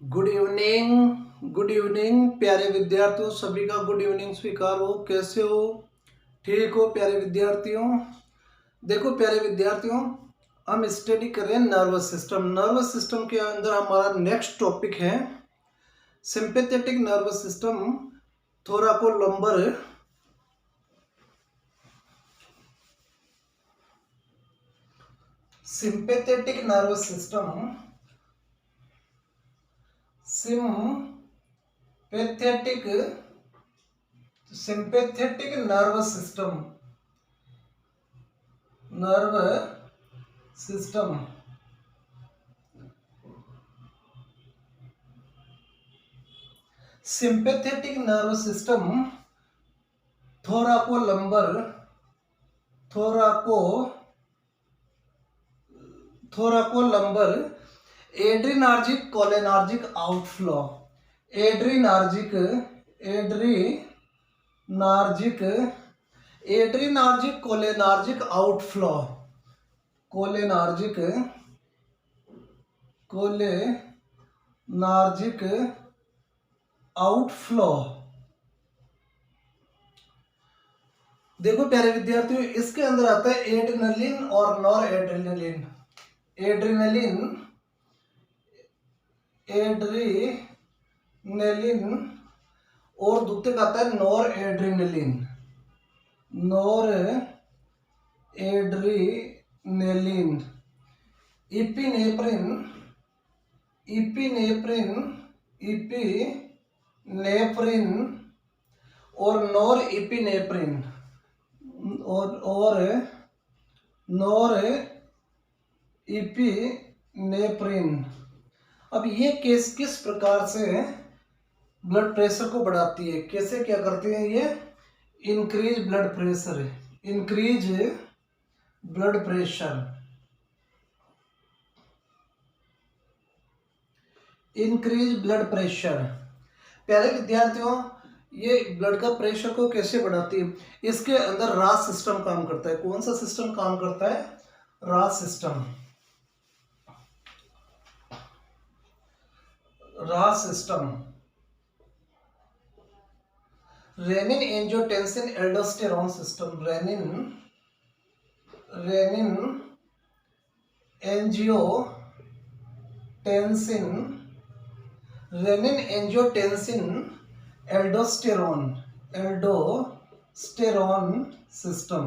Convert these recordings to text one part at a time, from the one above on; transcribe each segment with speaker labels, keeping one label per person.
Speaker 1: Good evening प्यारे विद्यार्थियों, सभी का गुड इवनिंग स्वीकार हो। कैसे हो? ठीक हो प्यारे विद्यार्थियों? देखो प्यारे विद्यार्थियों, हम स्टडी कर रहे हैं नर्वस सिस्टम। नर्वस सिस्टम के अंदर हमारा नेक्स्ट टॉपिक है sympathetic nervous system, thoracolumbar. Sympathetic nervous system, sympathetic sympathetic nerve system sympathetic nerve system thoracolumbar thoraco thoracolumbar adrenergic cholinergic outflow. Adrenergic adrenergic adrenergic cholinergic outflow. Cholinergic cholinergic outflow. देखो प्यारे विद्यार्थियों, इसके अंदर आता है एड्रेनलिन और nor adrenaline. Adrenaline adrenaline और दूसरे का आता है nor adrenaline. Nor adrenaline, epinephrine epinephrine epinephrine और नॉर इपिनेफ्रिन और नॉर इपिनेफ्रिन। अब ये किस प्रकार से ब्लड प्रेशर को बढ़ाती है, कैसे क्या करती है ये? Increase blood pressure, increase blood pressure, increase blood pressure. प्यारे विद्यार्थियों, ये ब्लड का प्रेशर को कैसे बढ़ाती है? इसके अंदर रास सिस्टम काम करता है। कौन सा सिस्टम काम करता है? रास सिस्टम। रास system renin angiotensin aldosterone system. Renin angiotensin aldosterone system.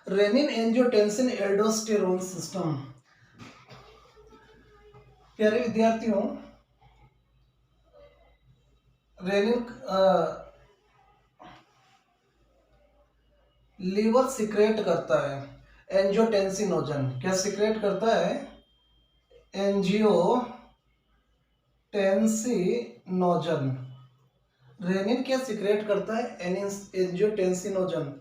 Speaker 1: Renin angiotensin aldosterone system. प्यारे विद्यार्थियों, रेनिन लीवर सिक्रेट करता है एंजियोटेंसिनोजन। क्या सिक्रेट करता है? एंजियोटेंसिनोजन। रेनिन क्या सिक्रेट करता है? Angiotensinogen.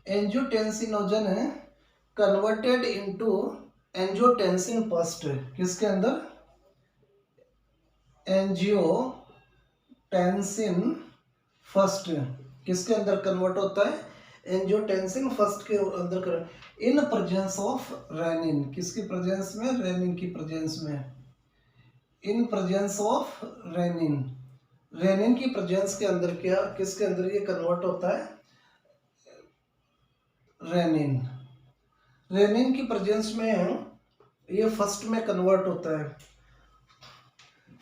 Speaker 1: Angiotensinogen converted into angiotensin first. किसके अंदर? एंजियोटेंसिन फर्स्ट किसके अंदर कन्वर्ट होता है? एंजियोटेंसिन फर्स्ट के अंदर इन प्रेजेंस ऑफ रेनिन। किसकी प्रेजेंस में? रेनिन की प्रेजेंस में। In presence of renin, renin की प्रेजेंस के अंदर क्या, किसके अंदर ये कन्वर्ट होता है? रेनिन। रेनिन की प्रेजेंस में ये फर्स्ट में कन्वर्ट होता है।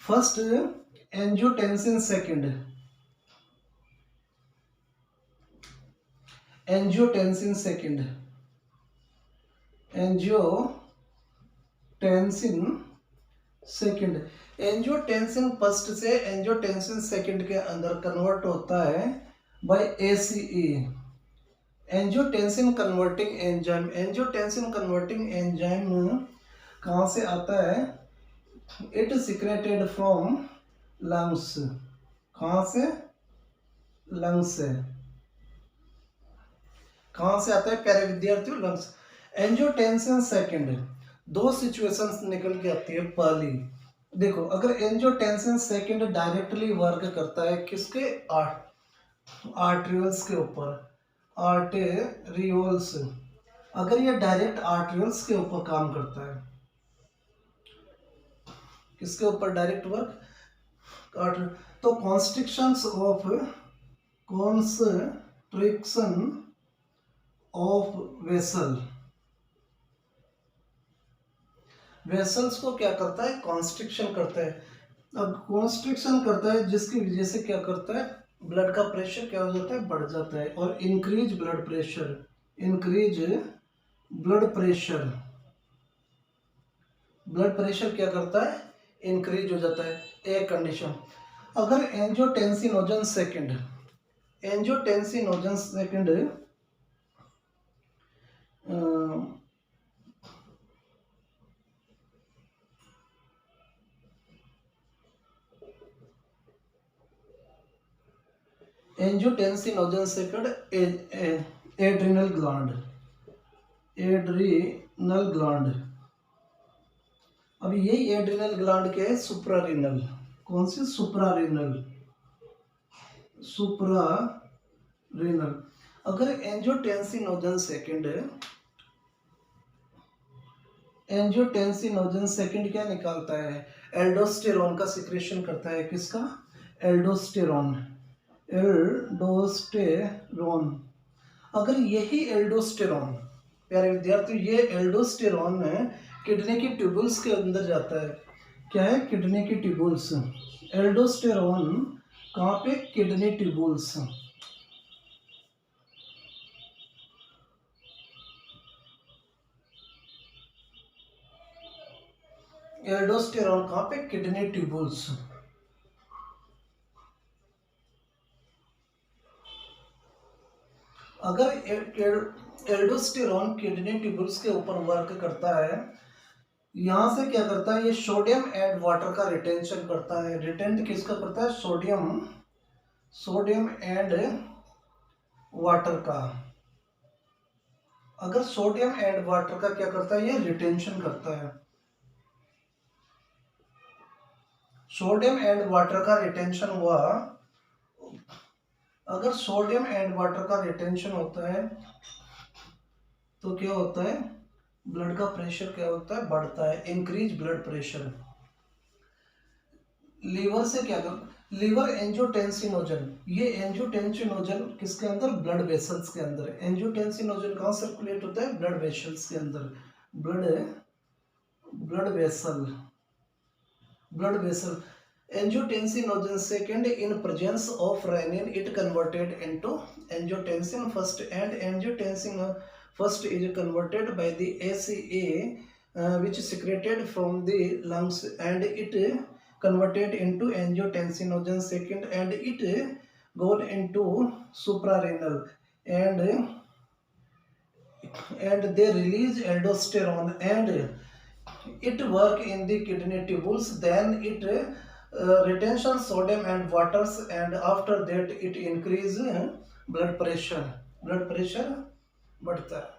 Speaker 1: First angiotensin second, angiotensin second, angiotensin second. Angiotensin first से एंजियोटेंसिन सेकंड के अंदर कन्वर्ट होता है by ACE, angiotensin converting enzyme. Angiotensin converting enzyme कहाँ से आता है? It secreted from lungs. कहाँ से? लंग्स से। कहाँ से आता है प्यारे विद्यार्थियों? लंग्स। एंजियोटेंसिन सेकंड, दो सिचुएशंस निकल के आती है। पहली देखो, अगर एंजियोटेंसिन सेकंड डायरेक्टली वर्क करता है किसके? आर्टेरियल्स के ऊपर, आर्टेरियोल्स। अगर ये डायरेक्ट आर्टरियल्स के ऊपर काम करता है, किसके ऊपर डायरेक्ट वर्क, आर्टरी, तो कॉन्स्ट्रिक्शन ऑफ वेसल्स को क्या करता है, कॉन्स्ट्रिक्शन करता है। अब कॉन्स्ट्रिक्शन करता है जिसकी वजह से क्या करता है, ब्लड का प्रेशर क्या हो जाता है, बढ़ जाता है। और increase blood pressure, blood pressure क्या करता है, इंक्रीज हो जाता है। एक कंडीशन, अगर angiotensinogen second angiotensinogen second adrenal gland, अब यही एड्रिनल ग्लैंड के है, सुप्रारीनल, कौन सी, सुप्रारीनल। अगर एंजियोटेंसिनोजन सेकंड क्या निकालता है, एल्डोस्टेरोन का सिक्रेशन करता है, किसका, एल्डोस्टेरोन। अगर यही एल्डोस्टेरोन, प्यारे विद्यार्थी, ये एल्डोस्टेरोन किडनी की ट्यूबुल्स के अंदर जाता है, क्या है, किडनी की ट्यूबुल्स। एल्डोस्टेरोन कहाँ पे, किडनी ट्यूबुल्स। एल्डोस्टेरोन कहाँ पे, किडनी ट्यूबुल्स। अगर एल्डोस्टेरोन किडनी ट्यूबुल्स के ऊपर वर्क करता है, यहां से क्या करता है, ये सोडियम एंड वाटर का रिटेंशन करता है। रिटेंट किसका करता है, सोडियम एंड वाटर का। अगर सोडियम एंड वाटर का क्या करता है, ये रिटेंशन करता है। सोडियम एंड वाटर का रिटेंशन हुआ, अगर सोडियम एंड वाटर का रिटेंशन होता है तो क्या होता है, ब्लड का प्रेशर क्या होता है, बढ़ता है, इंक्रीज ब्लड प्रेशर। लीवर से क्या कर, लीवर एंजियोटेंसिनोजन, ये एंजियोटेंसिनोजन किसके अंदर, ब्लड वेसल्स के अंदर। एंजियोटेंसिनोजन कहाँ सर्कुलेट होता है, ब्लड वेसल्स के अंदर। Blood vessel angiotensinogen second in presence of renin it converted into angiotensin first and angiotensin first is converted by the ACA which secreted from the lungs and it converted into angiotensinogen second and it gone into suprarenal and they release aldosterone and it work in the kidney tubules, then it retention sodium and waters and after that it increase blood pressure बढ़ता है।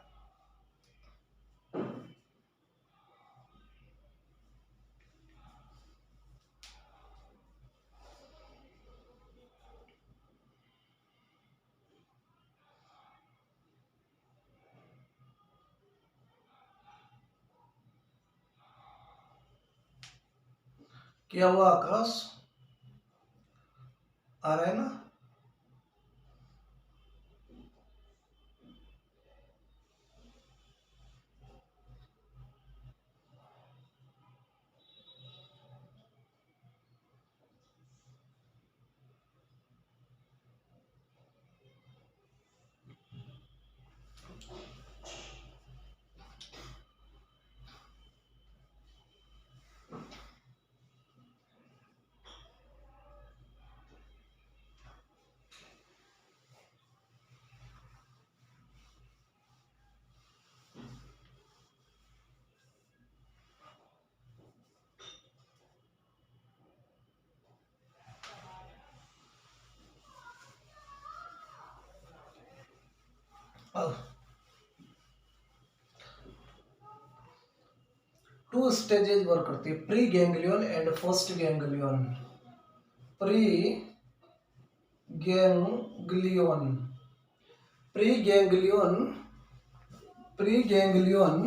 Speaker 1: क्या हुआ आकाश, आ रहा है ना। Two stages work करती है, pre ganglion and post ganglion. Pre ganglion pre ganglion,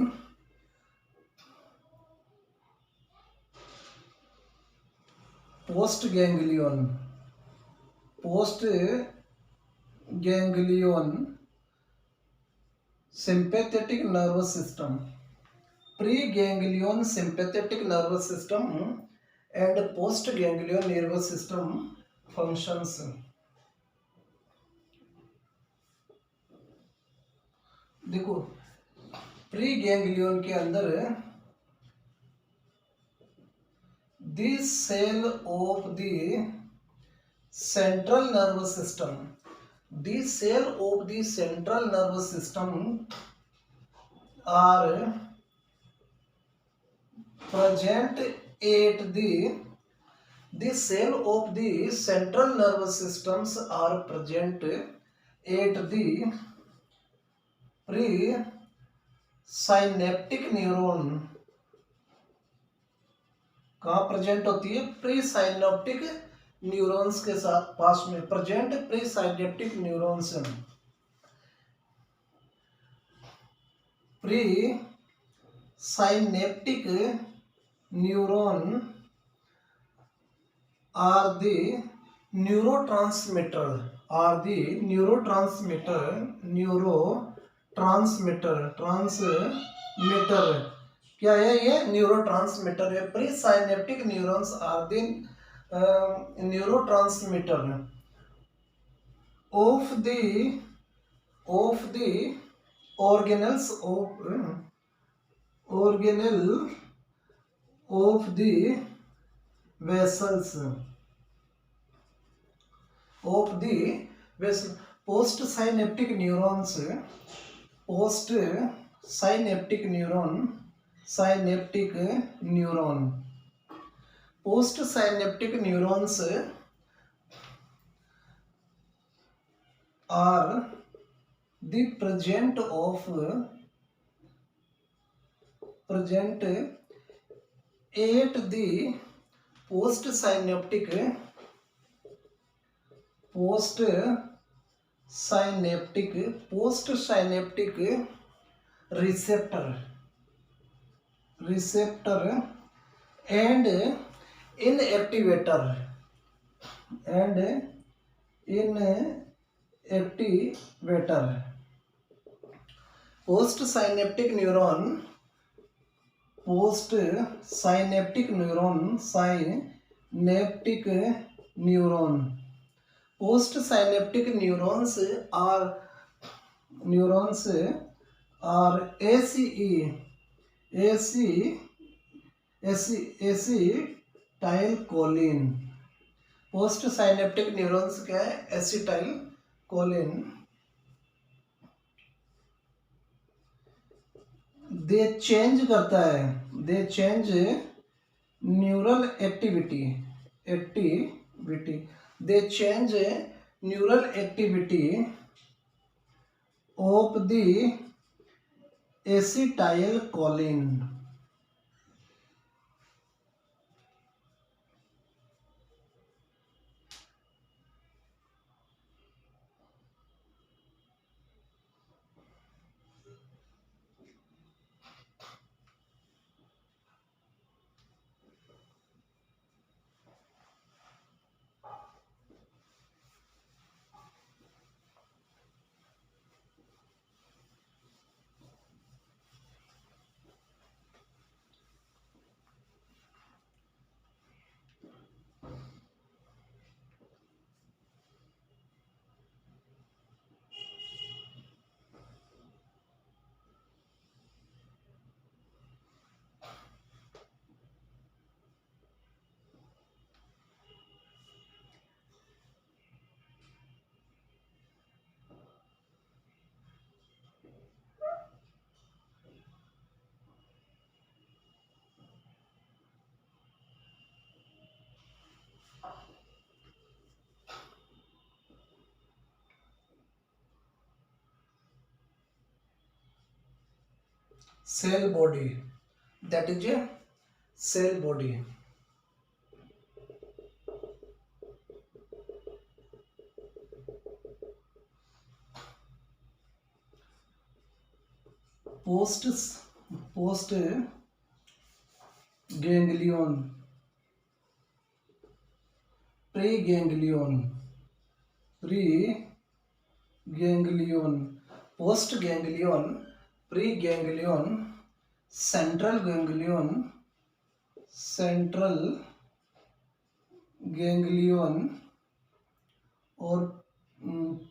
Speaker 1: post ganglion, post ganglion sympathetic nervous system, pre ganglion sympathetic nervous system and post ganglion nervous system functions. देखो प्री गैंग्लियन के अंदर this cell of the central nervous system, the cell of the central nervous system are present at the cell of the central nervous systems are present at the presynaptic neuron। कहाँ present होती है? Pre synaptic neurons के साथ पास में present pre synaptic neurons. Pre synaptic neuron are the neurotransmitter, are the neurotransmitter transmitter क्या है? ये न्यूरोट्रांसमीटर है। Pre synaptic neurons are the neurotransmitter of the organelles of the vessels of the vessel। post synaptic neurons, post synaptic neuron, post synaptic neurons are the present at the post synaptic receptor and inactivator post synaptic neuron post synaptic neurons are acetylcholine। Post synaptic neurons क्या है? Acetyl choline. They change करता है, they change neural activity, they change neural activity of the acetyl choline. cell body, that is a cell body। Post post ganglion, pre ganglion, pre ganglion, post ganglion, pre ganglion, central ganglion, central ganglion और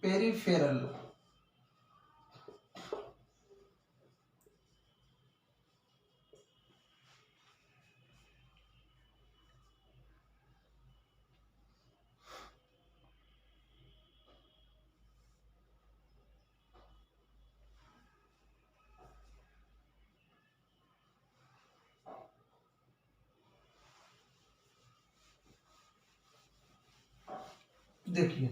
Speaker 1: peripheral. देखिए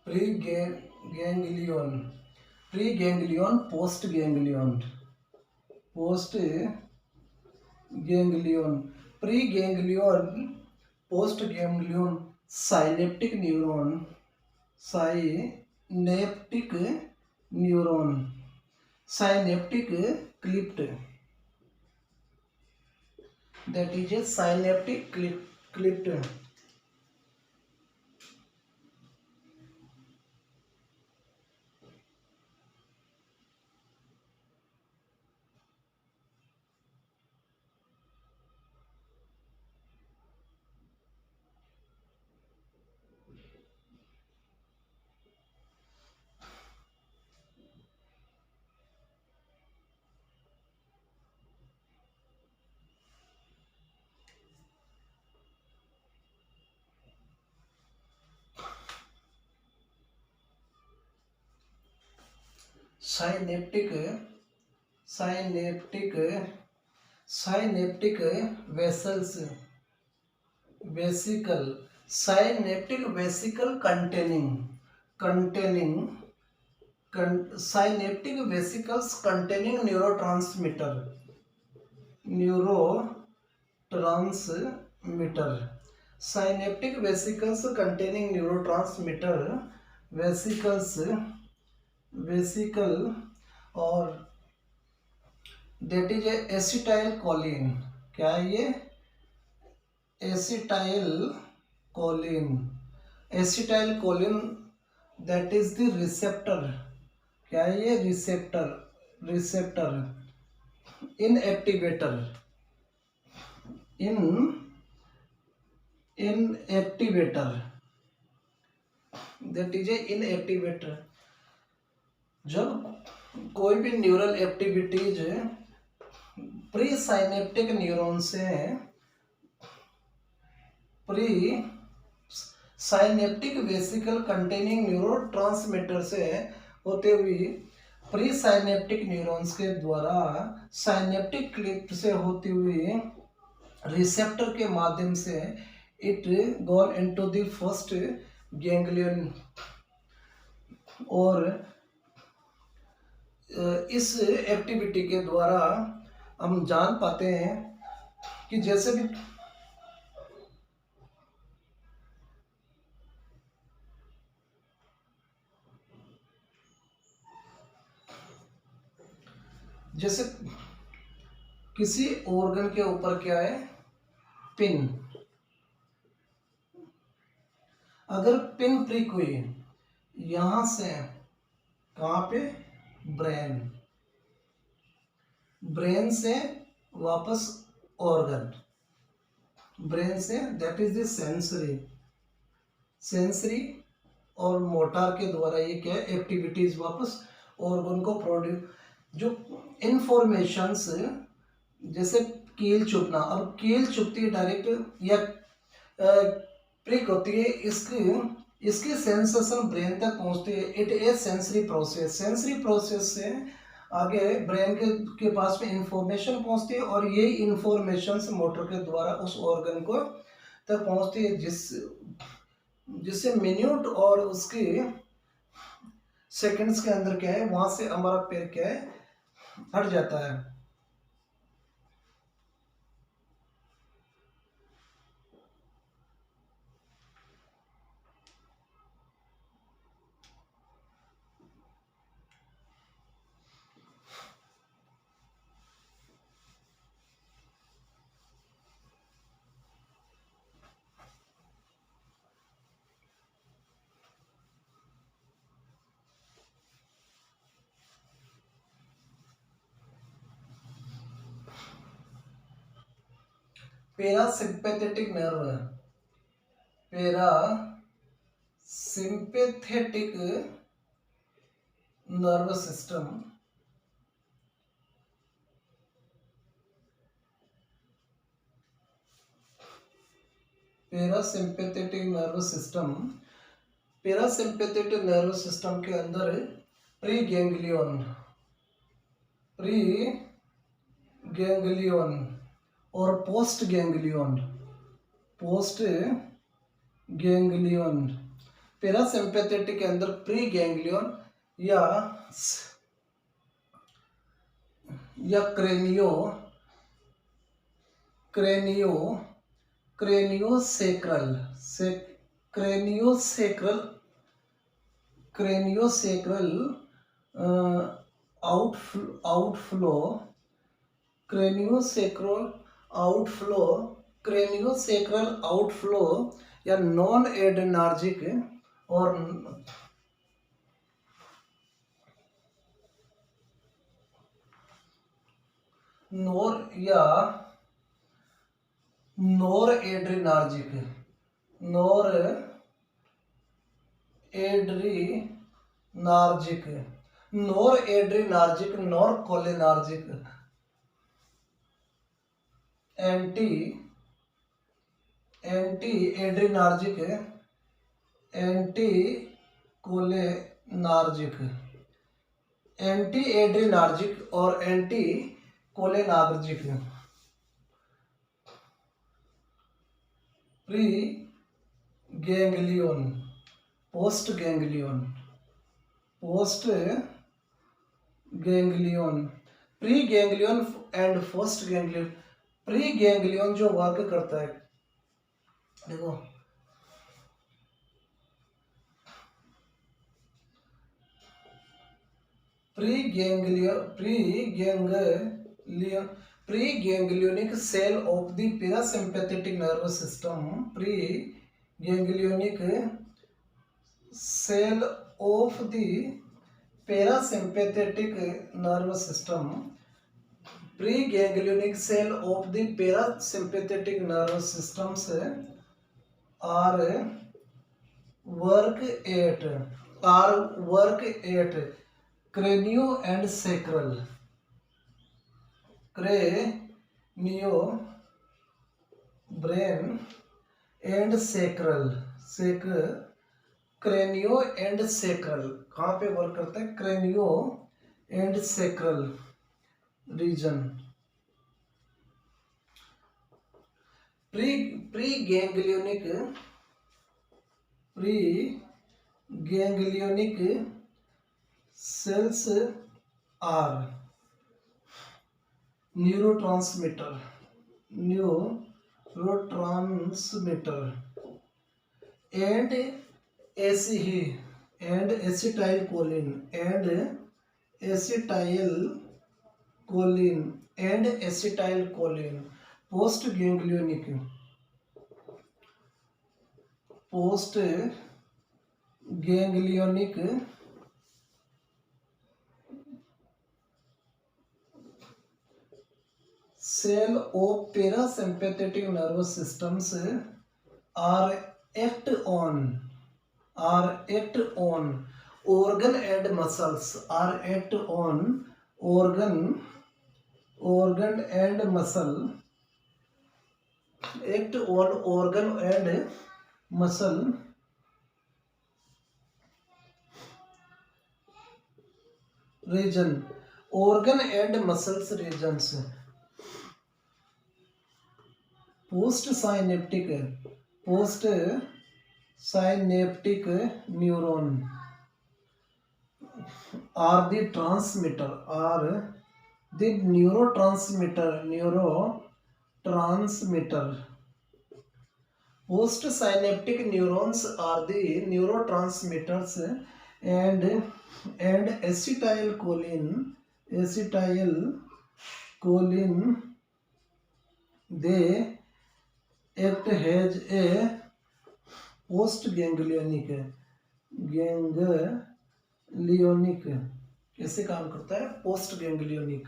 Speaker 1: pre ganglion, pre ganglion, post ganglion, post ganglion, pre ganglion, post ganglion, synaptic neuron, synaptic neuron, synaptic क्लिप्ट, that is a synaptic clipped, synaptic, synaptic, synaptic vessels, vesicle, synaptic vesicle containing, containing, synaptic vesicles containing neurotransmitter, neurotransmitter, synaptic vesicles containing neurotransmitter, vesicles, vesicle और that is acetyl choline, क्या है ये, acetyl choline, acetyl choline that is the receptor, क्या है ये, receptor, receptor, inactivator, inactivator, that is a inactivator. जब कोई भी neural activities pre synaptic neuron से, pre synaptic vesicle containing neurotransmitter से होते हुए प्री साइनेप्टिक न्यूरॉन्स के द्वारा साइनेप्टिक क्लिप से होती हुई रिसेप्टर के माध्यम से it gone into the first ganglion, और इस एक्टिविटी के द्वारा हम जान पाते हैं कि जैसे भी जैसे किसी ऑर्गन के ऊपर क्या है, पिन, अगर पिन प्रिक हुई यहां से कहां पे, ब्रेन, ब्रेन से वापस organ, brain say that is the sensory, sensory और मोटार के द्वारा ये क्या है, एक्टिविटीज वापस ऑर्गन को प्रोड्यूस जो इंफॉर्मेशंस, जैसे कील चुभना, अब कील चुभती है डायरेक्ट या प्रिक होती है, इसकी सेंसेशन ब्रेन तक पहुंचती है। It is sensory process, sensory process से आगे ब्रेन के पास में इंफॉर्मेशन पहुंचती है और यही इंफॉर्मेशन मोटर के द्वारा उस ऑर्गन को तक पहुंचती है, जिससे मिनट और उसके सेकंड्स के अंदर क्या है, वहां से हमारा पैर क्या है, हट जाता है। Parasympathetic nerve, parasympathetic nerve system parasympathetic nerve system parasympathetic nerve system के अंदर प्री गैंग्लियन और पोस्ट गैंग्लियन। पैरासिम्पैथेटिक के अंदर प्री गैंग्लियन या क्रेनियोसेक्रल आउटफ्लो क्रेनियोसेक्रल आउटफ्लो या नॉन एड्रेनार्जिक और nor adrenergic nor cholinergic anti adrenergic और anti cholinergic. Pre ganglion, post ganglion, pre ganglion and post ganglion. Pre ganglion जो work करता है, देखो pre ganglionic cell of the parasympathetic nerve system, pre ganglionic cell of the parasympathetic nerve system, pre ganglionic cell of the parasympathetic nerve systems are work at cranial and sacral brain and sacral cranial and sacral कहाँ पे work करता है, cranial and sacral region। Pre ganglionic cells are neurotransmitter and acetylcholine post ganglionic cell of parasympathetic nervous systems are act on organ and muscles are act on organ and muscle act on organ and muscle region organ and muscles regions post synaptic neuron are the neurotransmitter. Post synaptic neurons are the neurotransmitters and acetylcholine they act as a post ganglionic कैसे काम करता है post ganglionic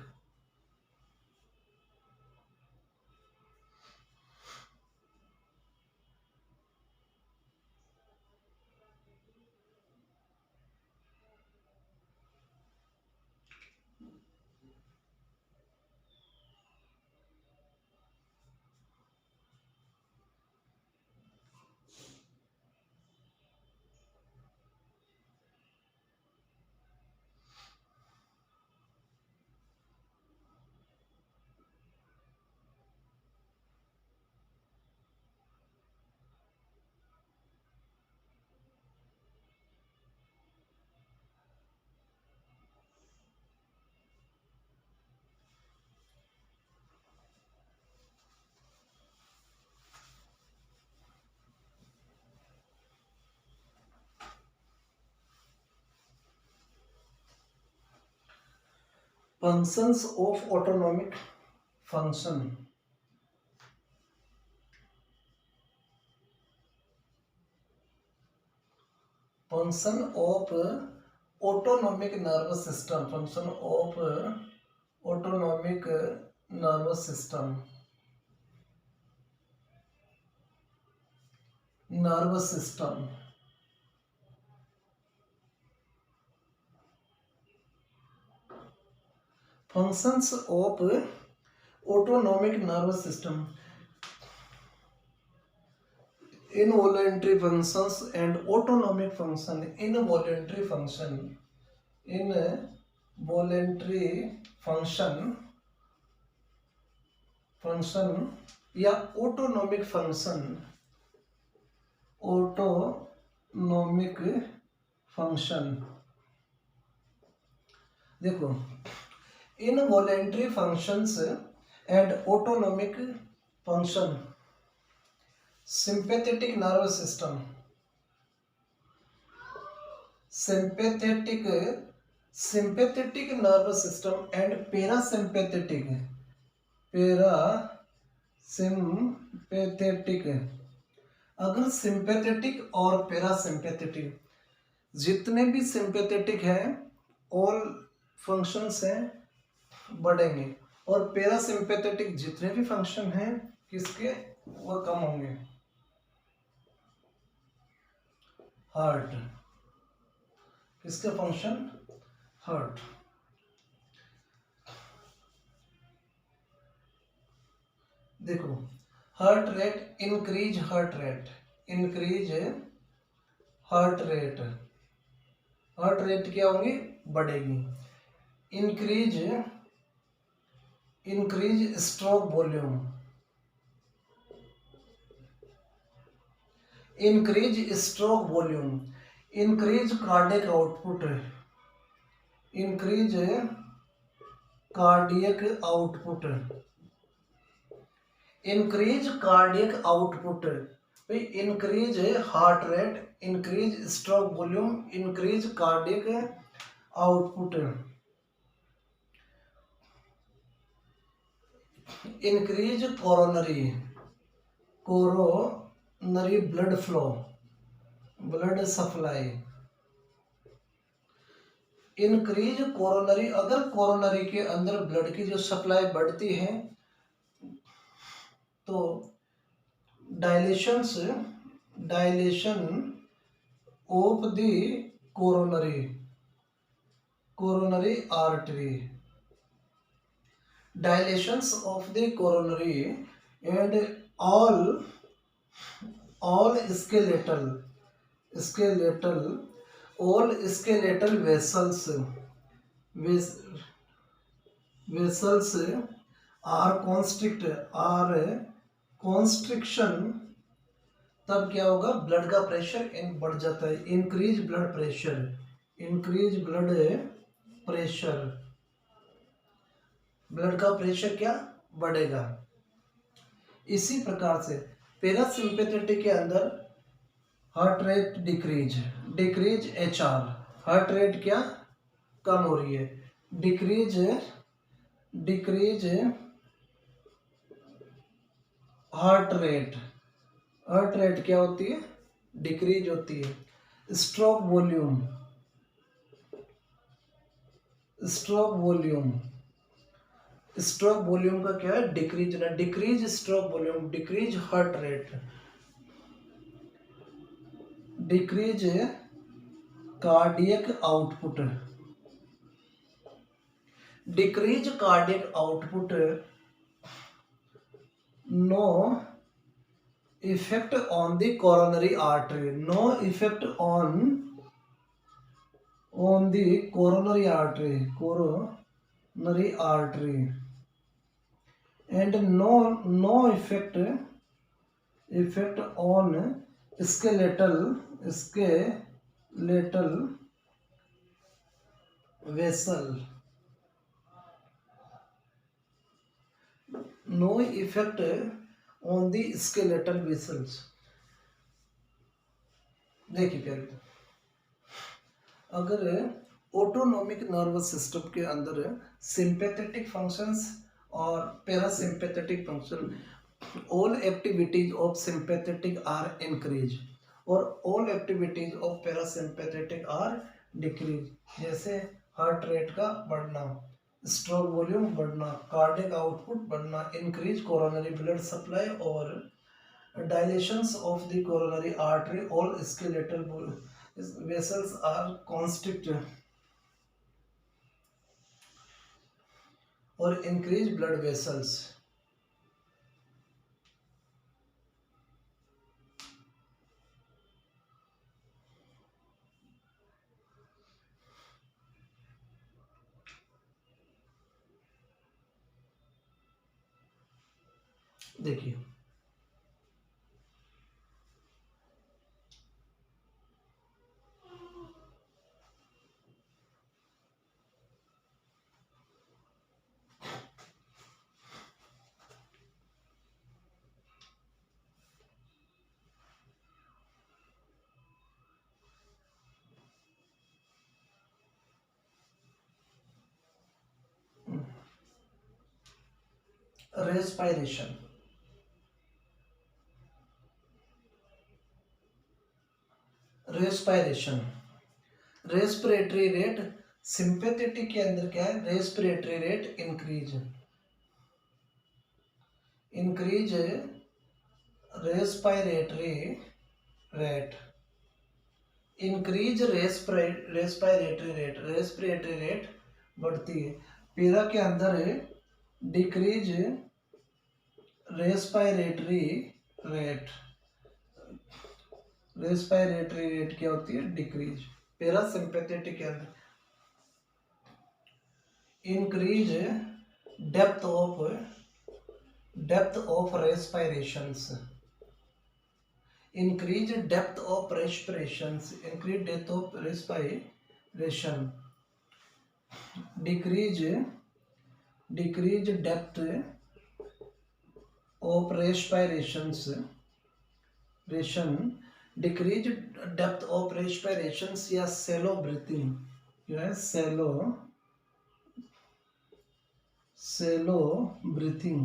Speaker 1: functions of autonomic function function of autonomic nervous system autonomic nervous system functions of autonomic nervous system involuntary functions and autonomic function involuntary function या autonomic function देखो involuntary functions and autonomic function sympathetic nervous system sympathetic nervous system and parasympathetic अगर sympathetic और parasympathetic जितने भी sympathetic हैं all functions हैं बढ़ेंगे और पैरासिम्पैथेटिक जितने भी फंक्शन हैं किसके वो कम होंगे हार्ट किसके फंक्शन हार्ट देखो heart rate increase heart rate क्या होगी बढ़ेगी increase stroke volume increase cardiac output increase cardiac output increase heart rate increase stroke volume increase cardiac output increase coronary blood flow blood supply increase coronary अगर coronary के अंदर blood की जो supply बढ़ती है तो dilation of the coronary artery, dilations of the coronary, and all skeletal skeletal ves- vessels are constriction, तब क्या होगा, ब्लड का प्रेशर बढ़ जाता है, इंक्रीज प्रेशर ब्लड का प्रेशर क्या बढ़ेगा। इसी प्रकार से पैरासिम्पेथेटिक के अंदर heart rate decrease HR, heart rate क्या कम हो रही है, डिक्रीज हार्ट रेट क्या होती है, डिक्रीज होती है। स्ट्रोक वॉल्यूम का क्या है, decrease stroke volume, decrease heart rate, decrease cardiac output, no effect on the coronary artery, the coronary artery, and no effect on skeletal vessel, no effect on the skeletal vessels। देखिए प्यारे, अगर autonomic nervous system के अंदर sympathetic functions और parasympathetic function, all activities of sympathetic are increase और all activities of parasympathetic are decrease, जैसे heart rate का बढ़ना, स्ट्रोक वॉल्यूम बढ़ना, कार्डियक आउटपुट बढ़ना, इंक्रीज कोरोनरी ब्लड सप्लाई और dilations of the coronary artery, all skeletal vessels are constricted or increase blood vessels। देखिए respiration, respiratory rate, sympathetic के अंदर क्या है, respiratory rate increase respiratory rate, increase respiratory rate बढ़ती है। Para के अंदर है डिक्रीज रेस्पिरेटरी रेट क्या होती है, डिक्रीज। पैरासिम्पैथेटिक के अंदर increase depth of respirations, increase depth of respirations, increase depth of respiration, decrease depth of respirations, decrease depth of respirations या shallow breathing, क्या है, shallow breathing,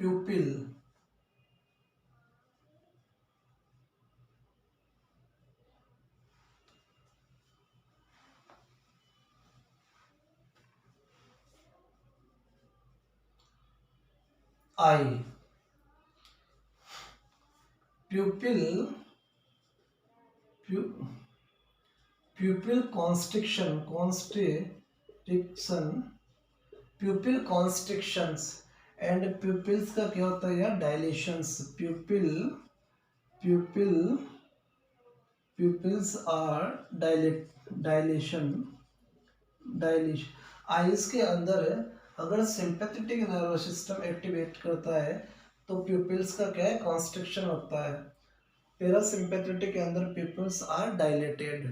Speaker 1: pupil, eye, pupil pupil pupil constrictions and pupils का क्या होता है यार, dilations. Pupils are dilation. Eyes के अंदर अगर सिंपैथेटिक नर्वस सिस्टम एक्टिवेट करता है तो प्यूपिल्स का क्या है, कॉन्स्ट्रिक्शन होता है। पैरासिम्पैथेटिक के अंदर pupils are dilated.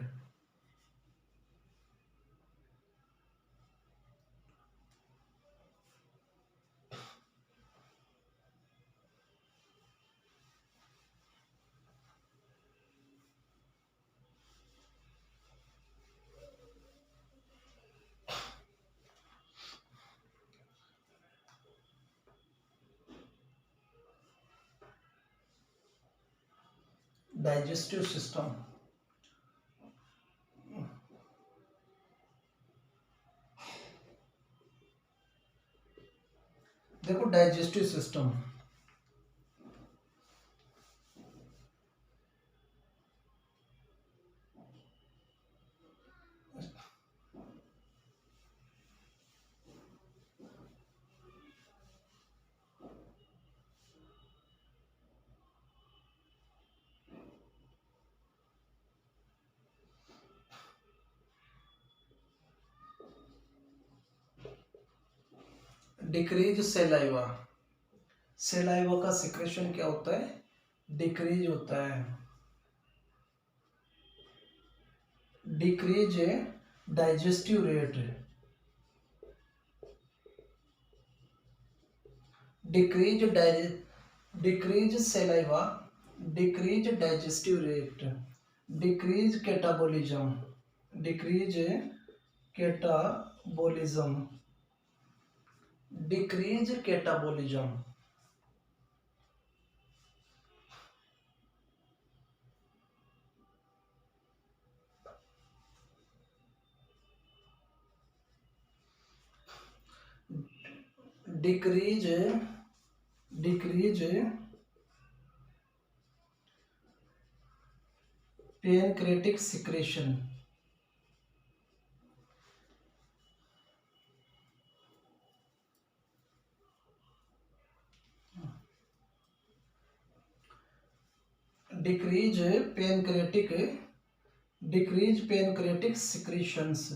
Speaker 1: Digestive system, देखो डाइजेस्टिव सिस्टम डिक्रीज सेलाइवा का सिक्रेशन क्या होता है, डिक्रीज होता है। Decrease digestive rate, decrease saliva, decrease digestive rate, decrease catabolism, decrease catabolism, decrease catabolism. Decrease pancreatic secretion, decrease pancreatic secretions,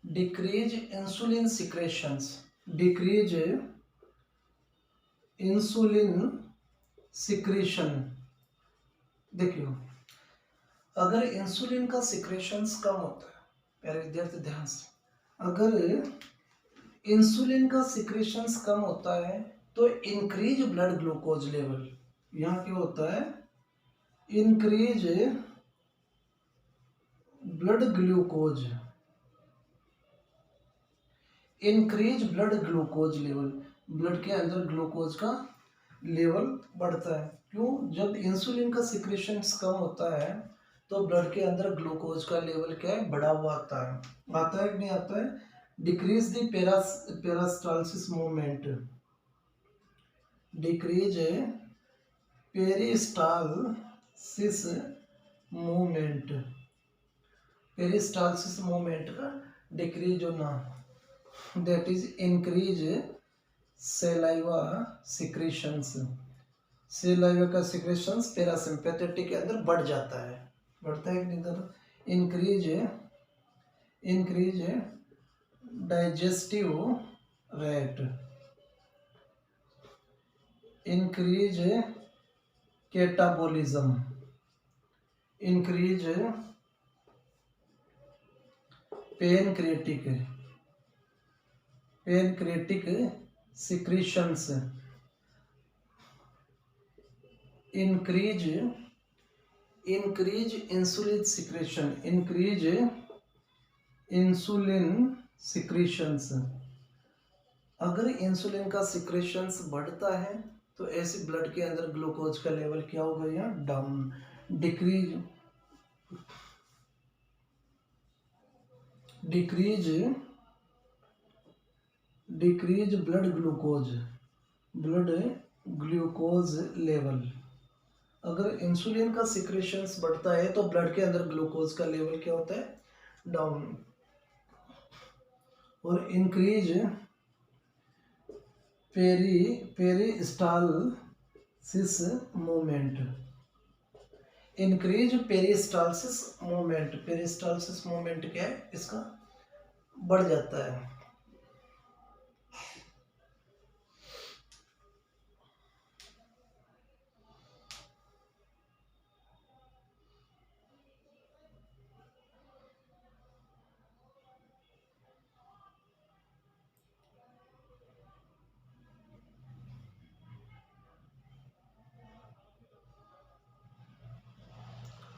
Speaker 1: decrease insulin secretions, decrease insulin secretion. देखियो, अगर insulin का secretions कम होता है, प्यारे विद्यार्थी ध्यान से, अगर इंसुलिन का सिक्रेशंस कम होता है तो इंक्रीज ब्लड ग्लूकोज लेवल, यहाँ क्या होता है, increase blood glucose, increase blood glucose level, blood के अंदर ग्लूकोज का लेवल बढ़ता है। क्यों, जब इंसुलिन का सिक्रेशंस कम होता है तो ब्लड के अंदर ग्लूकोज का लेवल क्या है, बढ़ा हुआ आता है कि नहीं आता है। Decrease the peristalsis movement, decrease peristalsis movement, peristalsis movement का डिक्रीज होना, that is increase saliva secretions, saliva का secretions पैरासिम्पैथेटिक के अंदर बढ़ जाता है, बढ़ता है कि नहीं, increase digestive rate, increase catabolism, increase pancreatic secretions, increase insulin secretion, increase insulin secretions. अगर इंसुलिन का सिक्रेशंस बढ़ता है तो ऐसे ब्लड के अंदर ग्लूकोज का लेवल क्या होगा, यहाँ down, decrease decrease blood glucose level. अगर इंसुलिन का सिक्रेशंस बढ़ता है तो ब्लड के अंदर ग्लूकोज का लेवल क्या होता है, डाउन। और increase peristalsis movement. Increase peristalsis movement, peristalsis movement क्या है इसका, बढ़ जाता है।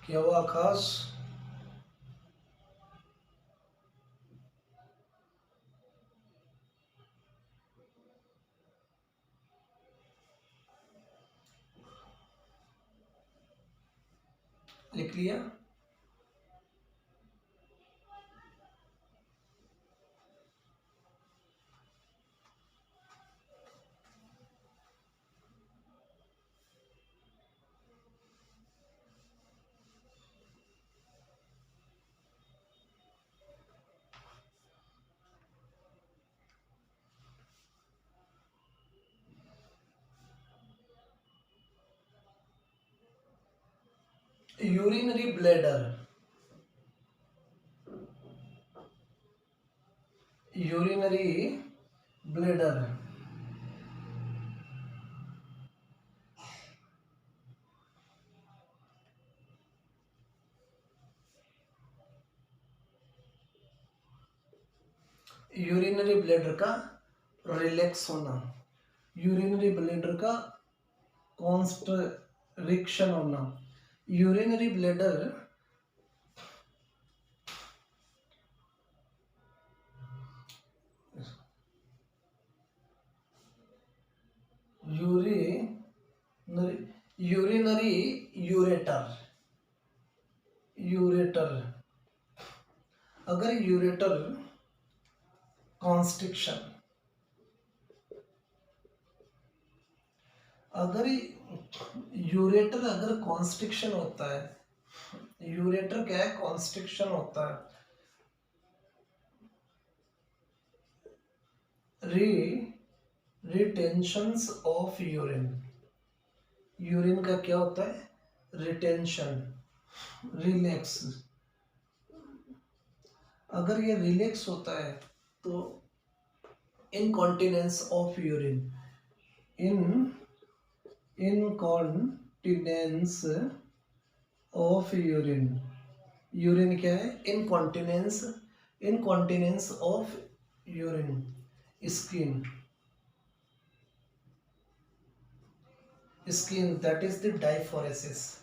Speaker 1: क्या हुआ आकाश? लिख लिया? Urinary bladder, urinary bladder urinary bladder का रिलैक्स होना, यूरिनरी ब्लैडर का कॉन्स्ट्रिक्शन होना। Urinary bladder urinary ureter, ureter. अगर यूरेटर कॉन्स्ट्रिक्शन, अगर यूरेटर अगर कॉन्स्ट्रिक्शन होता है, यूरेटर क्या है, कॉन्स्ट्रिक्शन होता है। रिटेंशंस ऑफ यूरिन, यूरिन का क्या होता है, रिटेंशन, रिलैक्स। अगर ये रिलैक्स होता है तो incontinence of urine, incontinence of urine, urine क्या है, incontinence, incontinence of urine. Skin that is the diaphoresis।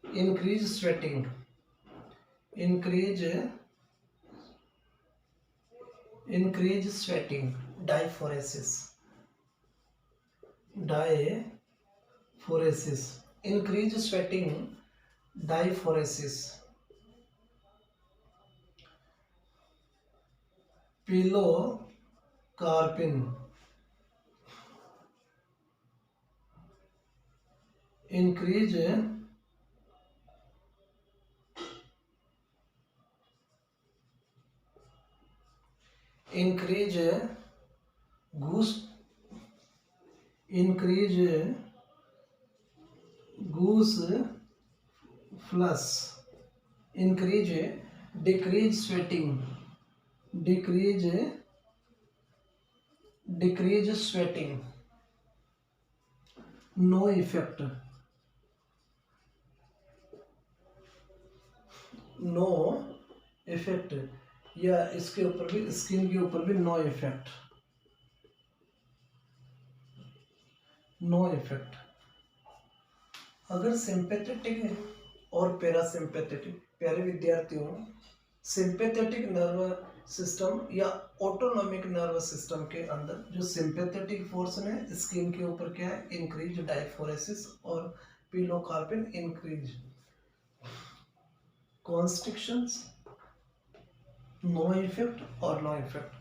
Speaker 1: increase sweating, increase sweating, diaphoresis, increase sweating, diaphoresis। pilocarpine, increase goose, increase goose flush, increase decrease sweating, decrease sweating। No effect, no effect, या इसके ऊपर भी, skin के ऊपर भी no effect, no effect. अगर sympathetic और parasympathetic, प्यारे विद्यार्थियों, सिंपैथेटिक नर्व सिस्टम या ऑटोनॉमिक नर्व सिस्टम के अंदर जो सिंपैथेटिक फोर्स है स्किन के ऊपर क्या है, इंक्रीज डायफोरेसिस, और pilocarpine increase constrictions, no effect और नो इफेक्ट।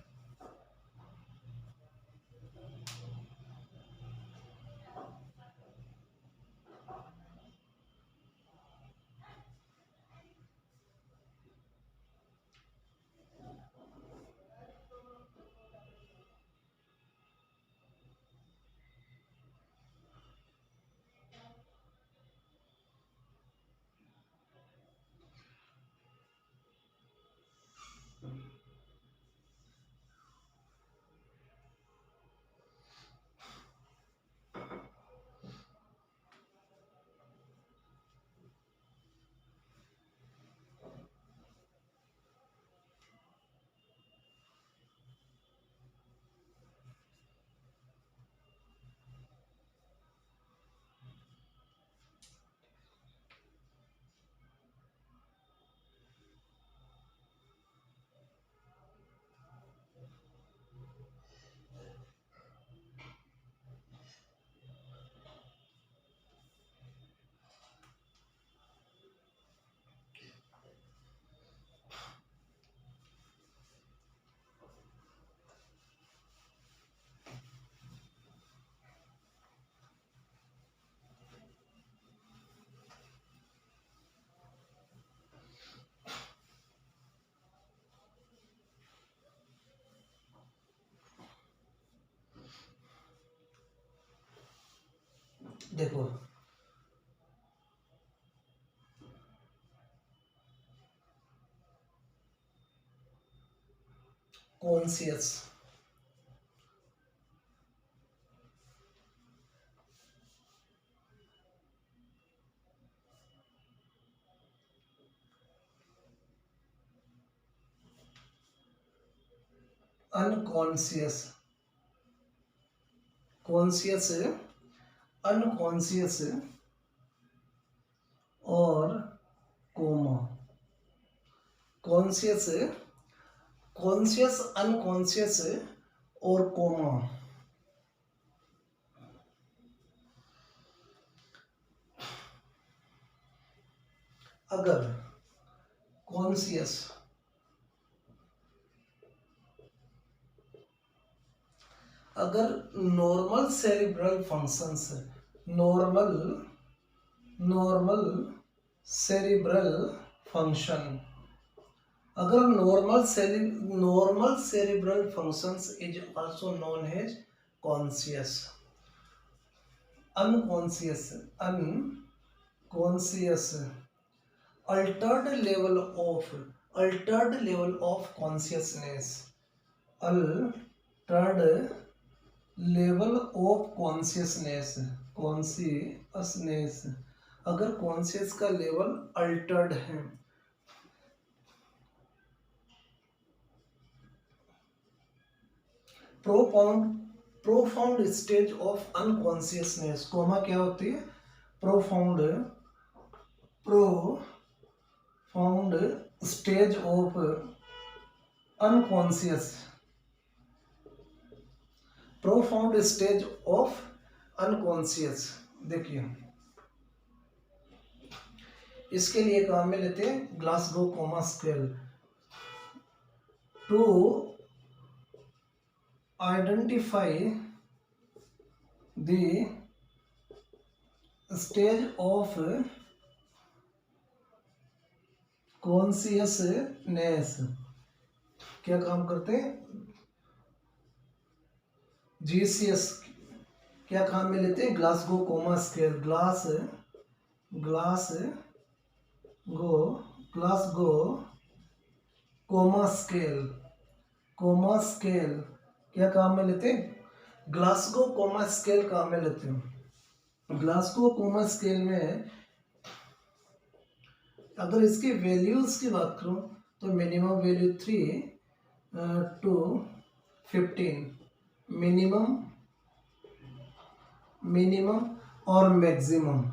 Speaker 1: देखो कॉन्शियस, अनकॉन्शियस, कॉन्शियस, अनकॉन्शियस और कोमा, कॉन्शियस, कॉन्शियस, अनकॉन्शियस और कोमा। अगर कॉन्शियस, अगर normal cerebral functions, normal normal cerebral function, अगर normal cerebral functions is also known as conscious, unconscious, unconscious, altered level of consciousness, altered level of consciousness, consciousness, अगर conscious का level altered है, profound stage of unconsciousness, coma क्या होती है, profound stage of unconscious, profound stage of unconscious. देखिए इसके लिए काम में लेते हैं Glasgow coma scale. To identify the stage of consciousness, क्या काम करते हैं, जीसीएस, क्या काम में लेते हैं, Glasgow coma scale, Glasgow coma scale क्या काम में लेते हैं, ग्लासगो कोमा स्केल काम में लेते हैं। ग्लासगो कोमा स्केल में अगर इसके वैल्यूज की बात करूं तो मिनिमम वैल्यू 3 to 15, मिनिमम और मैक्सिमम,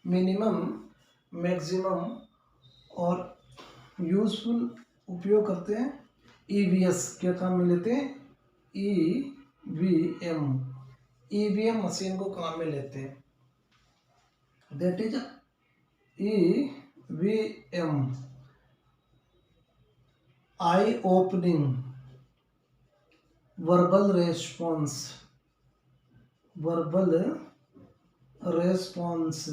Speaker 1: मिनिमम, मैक्सिमम और यूजफुल उपयोग करते हैं ईवीएस, क्या काम में लेते हैं, ईवीएम मशीन को काम में लेते हैं, that is EVM, eye opening, verbal response, motor response,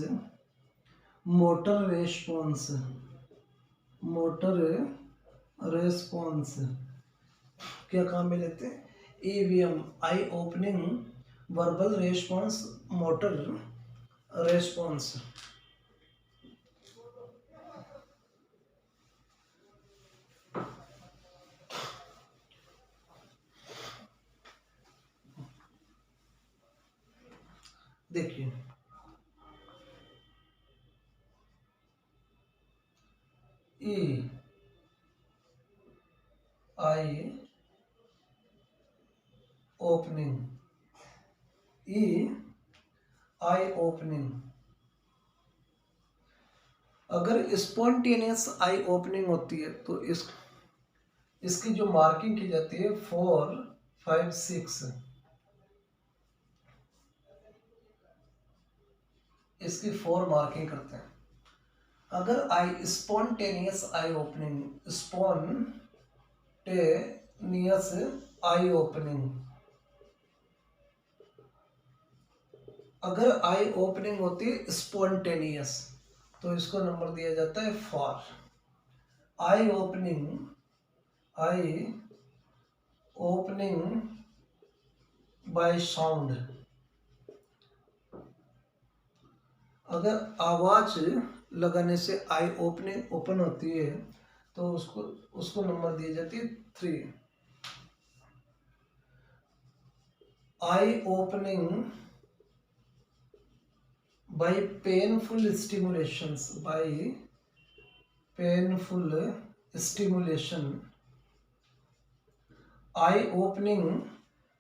Speaker 1: क्या काम में लेते हैं, EVM, eye opening, verbal response, motor response. देखिए E eye opening, E eye opening, अगर स्पॉन्टेनियस आई ओपनिंग होती है तो इसकी जो मार्किंग की जाती है 4, 5, 6, इसकी 4 मार्किंग करते हैं। अगर आई spontaneous eye opening, spontaneous eye opening, अगर आई ओपनिंग होती है स्पॉन्टेनियस तो इसको नंबर दिया जाता है 4। Eye opening, eye opening by sound, अगर आवाज लगाने से आई ओपनिंग ओपन होती है तो उसको उसको नंबर दी जाती है 3। Eye opening by painful stimulations, by painful stimulation, eye opening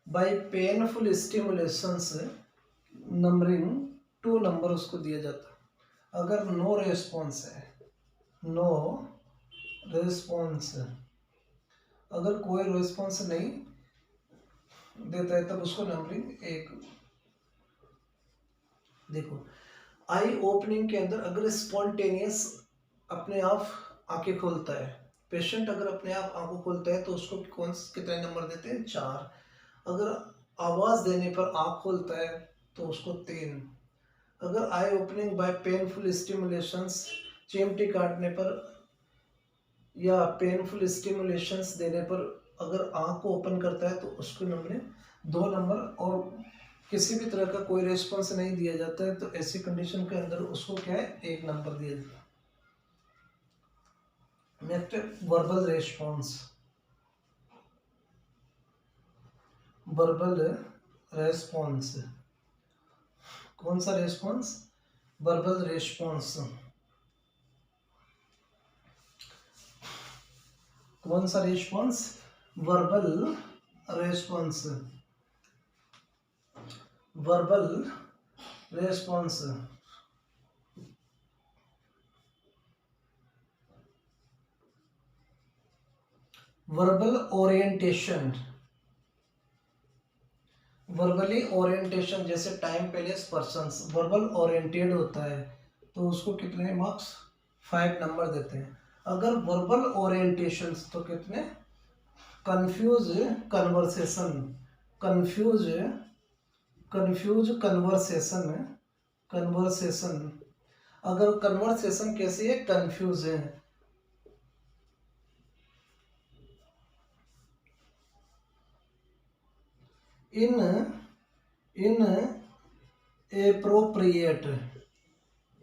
Speaker 1: by painful stimulations numbering 2 number उसको दिया जाता है। अगर नो रेस्पॉन्स है, नो रेस्पॉन्स, अगर कोई रेस्पॉन्स नहीं देता है तब उसको नंबरिंग 1। देखो आई ओपनिंग के अंदर अगर स्पॉन्टेनियस अपने आप आंखें खोलता है, पेशेंट अगर अपने आप आंखों खोलता है तो उसको कितने नंबर देते हैं 4। अगर आवाज देने पर आंख खोलता है तो उसको 3। अगर आई ओपनिंग बाय पेनफुल स्टिमुलेशंस, चिमटी काटने पर या पेनफुल स्टिमुलेशंस देने पर अगर आंख को ओपन करता है तो उसको नंबर 2 नंबर, और किसी भी तरह का कोई रेस्पॉन्स नहीं दिया जाता है तो ऐसी कंडीशन के अंदर उसको क्या है 1 नंबर दिया जाता है। Next verbal response, verbal response, कौन सा रेस्पॉन्स, वर्बल रेस्पॉन्स, कौन सा response, verbal response, verbal response, verbal orientation, verbally orientation जैसे time place persons verbal oriented होता है तो उसको कितने मार्क्स 5 नंबर देते हैं। अगर वर्बल ओरिएंटेशन तो कितने, confuse conversation, confuse confuse conversation, conversation, अगर कन्वर्सेशन कैसी है कंफ्यूज है, in inappropriate,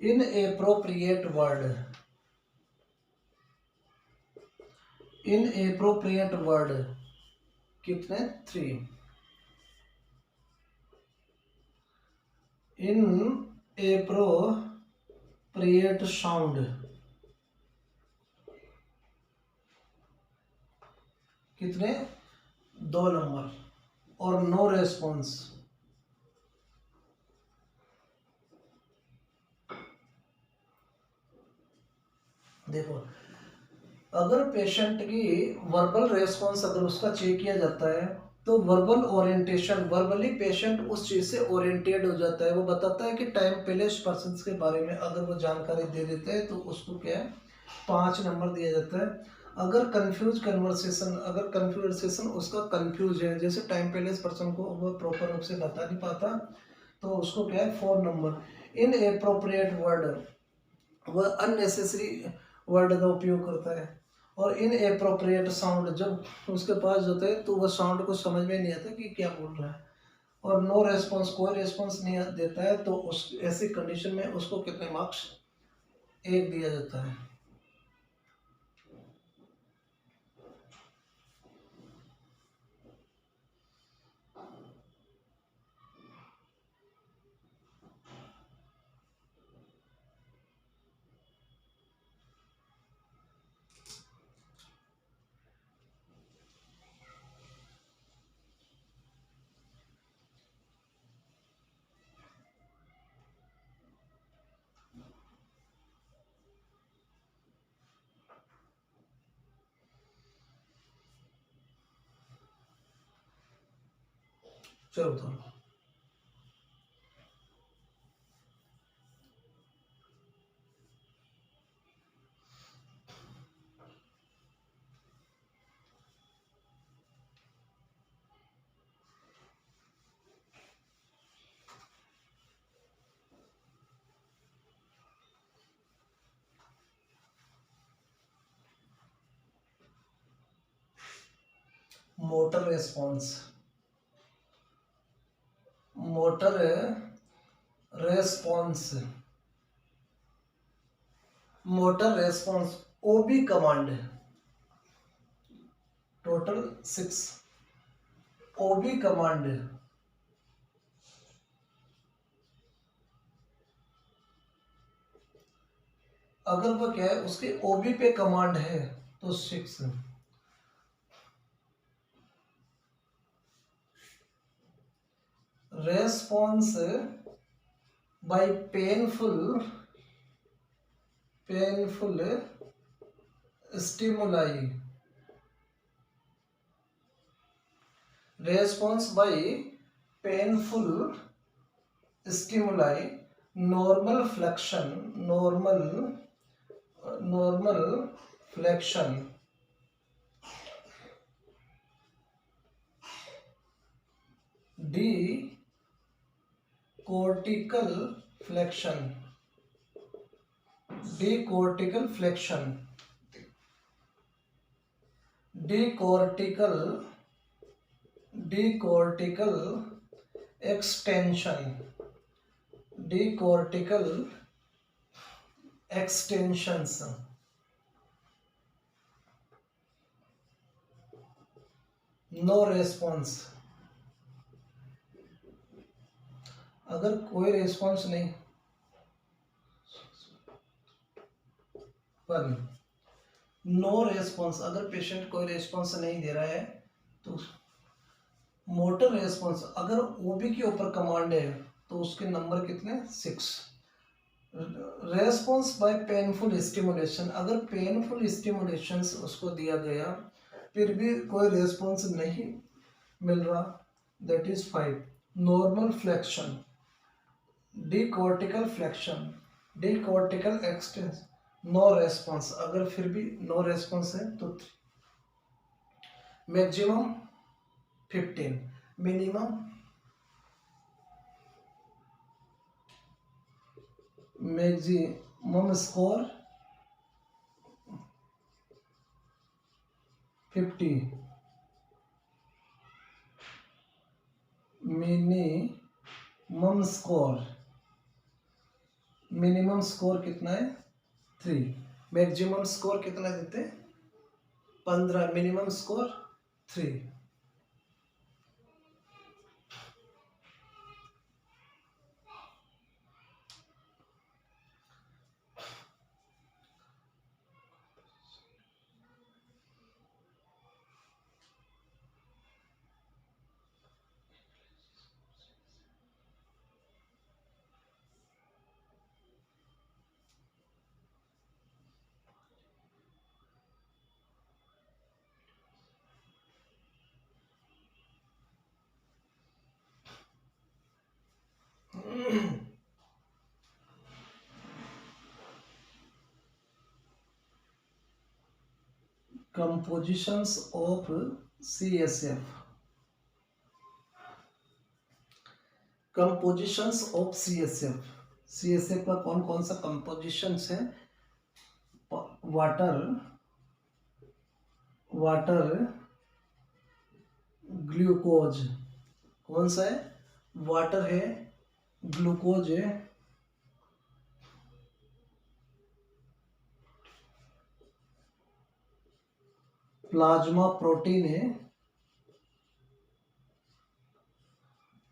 Speaker 1: inappropriate word, inappropriate word कितने 3। इन एप्रोप्रिएट साउंड कितने 2 नंबर, और नो रेस्पॉन्स, देखो अगर पेशेंट की वर्बल रेस्पॉन्स अगर उसका चेक किया जाता है तो वर्बल ओरिएंटेशन, वर्बली पेशेंट उस चीज से ओरिएंटेड हो जाता है, वो बताता है कि टाइम प्लेस पर्सन के बारे में अगर वो जानकारी दे देते हैं तो उसको क्या है 5 नंबर दिया जाता है। अगर कंफ्यूज कन्वर्सेशन, अगर कन्वर्सेशन उसका कंफ्यूज है जैसे टाइम प्लेस पर्सन को वो प्रॉपर रूप से बता नहीं पाता तो उसको क्या है 4 नंबर। इन एप्रोप्रिएट वर्ड, वह अननेसेसरी वर्ड का उपयोग करता है, और इन एप्रोप्रिएट साउंड जब उसके पास होता है तो वह साउंड को समझ में नहीं आता कि क्या बोल रहा है, और नो रेस्पॉन्स कोई रेस्पॉन्स नहीं देता है तो उस ऐसी कंडीशन में उसको कितने मार्क्स 1 दिया जाता है। चलो बताओ। Motor response, motor response, motor response, obey command, total 6 obey command. अगर वो क्या है उसके ओबी पे कमांड है तो 6। Response bye painful stimuli, response by painful stimuli, normal flexion, decortical flexion, decortical extension, decortical extensions। No response, अगर कोई रेस्पॉन्स नहीं, पर नो रेस्पॉन्स, अगर पेशेंट कोई रेस्पॉन्स नहीं दे रहा है तो मोटर रेस्पॉन्स, अगर ओबी के ऊपर कमांड है तो उसके नंबर कितने 6। रेस्पॉन्स बाय पेनफुल स्टिमुलेशन, अगर पेनफुल स्टिमुलेशन उसको दिया गया फिर भी कोई रेस्पॉन्स नहीं मिल रहा, that is 5। Normal flexion, decortical flexion, decortical extension, no response, अगर फिर भी नो रेस्पॉन्स है तो 3। Maximum 15, maximum score 50, minimum score कितना है 3, मैक्सिमम स्कोर कितना देते हैं 15, minimum score 3। Compositions of CSF, compositions of CSF का कौन कौन सा कंपोजिशंस है? वाटर ग्लूकोज, कौन सा है? वाटर है, ग्लूकोज है, प्लाज्मा प्रोटीन है,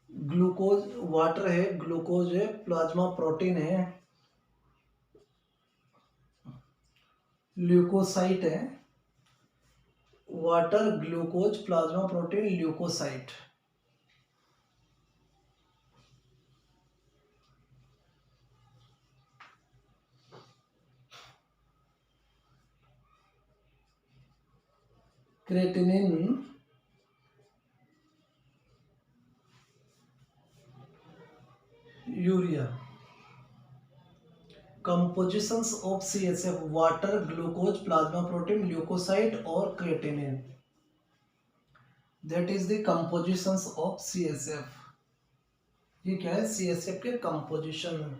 Speaker 1: ग्लूकोज वाटर है, ग्लूकोज है, प्लाज्मा प्रोटीन है, ल्यूकोसाइट है, water glucose plasma protein leucocyte. Creatinine compositions of CSF water, glucose, plasma protein, leucocyte और creatinine. That is the compositions of CSF। ये क्या है? CSF के composition.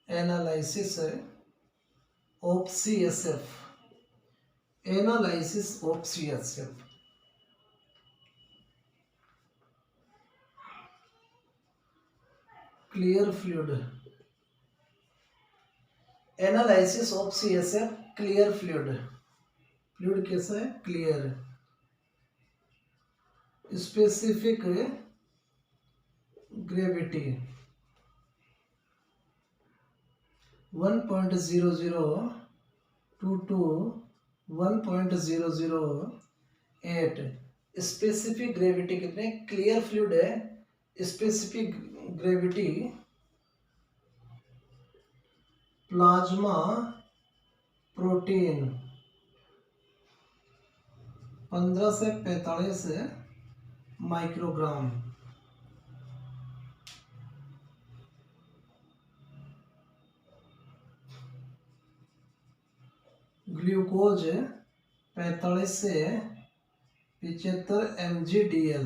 Speaker 1: Analysis of CSF। Analysis of CSF। Clear fluid. Analysis of CSF clear fluid. Fluid कैसा है? Clear. Specific gravity 1.0022 to 1.008। Specific gravity कितने? Clear fluid है, specific gravity plasma protein 15 से 45 microgram. Glucose 45 से 75 mg/dl।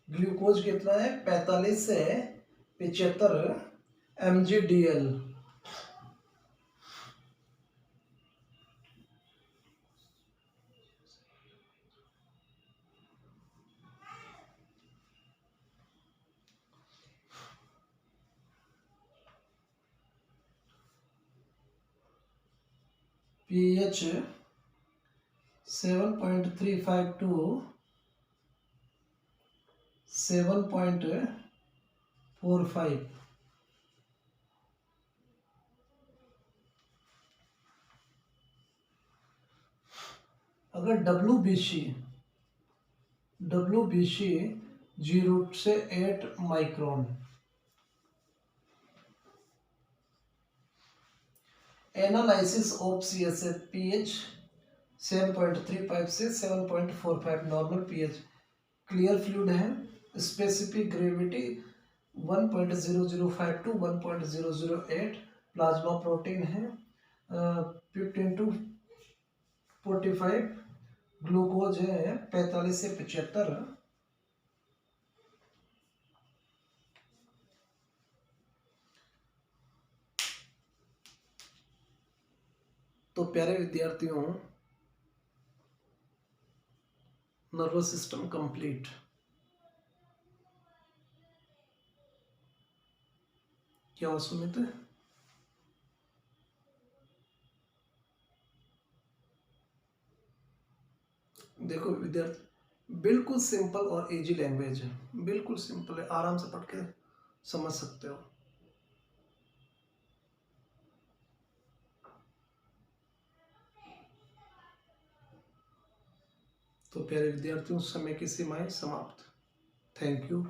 Speaker 1: ग्लूकोज कितना है? 45 से 75 mg/dl। pH 7.35 to 7.45। अगर WBC 0 से 8 micron. Analysis of CSF pH 7.35 से 7.45 नॉर्मल pH। क्लियर फ्लूइड है, specific gravity 1.005 to 1.008। Plasma protein है 15 to 45। ग्लूकोज है 45 से 75। तो प्यारे विद्यार्थियों, नर्वस सिस्टम कंप्लीट। क्या सुमित? देखो विद्यार्थी, बिल्कुल सिंपल और इजी लैंग्वेज है, बिल्कुल सिंपल है, आराम से पढ़ के समझ सकते हो। तो प्यारे विद्यार्थियों, समय की सीमाएं समाप्त। Thank you.